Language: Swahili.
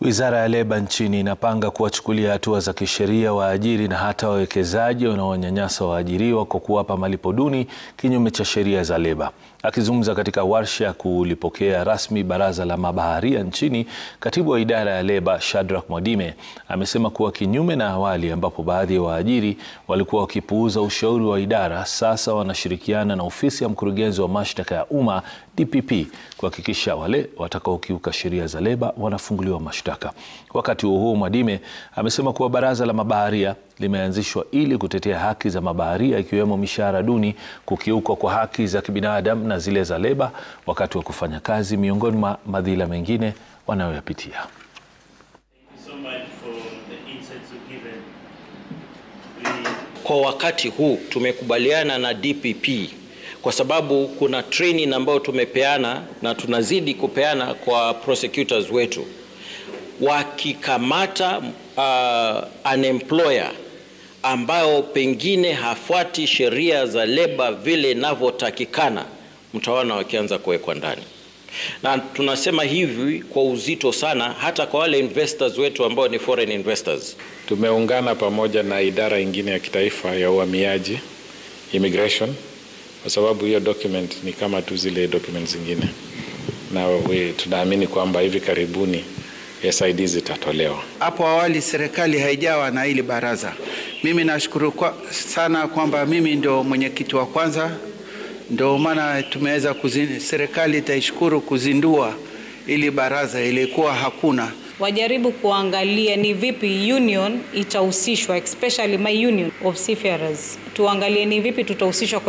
Wizara ya Leba nchini inapanga kuwachukulia hatua za kisheria waajiri na hata wawekezaji wanaonyanyasa waajiriwa kwa kuwapa malipo duni kinyume cha sheria za leba. Akizungumza katika warsha ya kulipokea rasmi baraza la mabaharia nchini, katibu wa idara ya leba Shadrack Mwadime amesema kuwa kinyume na awali ambapo baadhi ya waajiri walikuwa wakipuuza ushauri wa idara, sasa wanashirikiana na ofisi ya mkurugenzi wa mashtaka ya umma DPP kuhakikisha wale watakaokiuka sheria za leba wanafunguliwa mashtaka. Wakati huo Mwadime amesema kuwa baraza la mabaharia limeanzishwa ili kutetea haki za mabaharia ikiwemo mishahara duni, kukiukwa kwa haki za kibinadamu na zile za leba wakati wa kufanya kazi, miongoni mwa madhila mengine wanayoyapitia. Kwa wakati huu tumekubaliana na DPP kwa sababu kuna training ambayo tumepeana na tunazidi kupeana kwa prosecutors wetu. Wakikamata an employer ambao pengine hafuati sheria za leba vile inavyotakikana, mtaona wakianza kuwekwa ndani. Na tunasema hivi kwa uzito sana hata kwa wale investors wetu ambao ni foreign investors. Tumeungana pamoja na idara ingine ya kitaifa ya uhamiaji, immigration, kwa sababu hiyo document ni kama tu zile documents zingine. Na tunaamini kwamba hivi karibuni SID zitatolewa. Hapo awali serikali haijawa na hili baraza. Mimi nashukuru sana kwamba mimi ndio mwenyekiti wa kwanza, ndio maana tumeweza serikali itaishukuru kuzindua ili baraza, ilikuwa hakuna. Wajaribu kuangalia ni vipi union itahusishwa, especially my union of seafarers. Tuangalie ni vipi tutahusishwa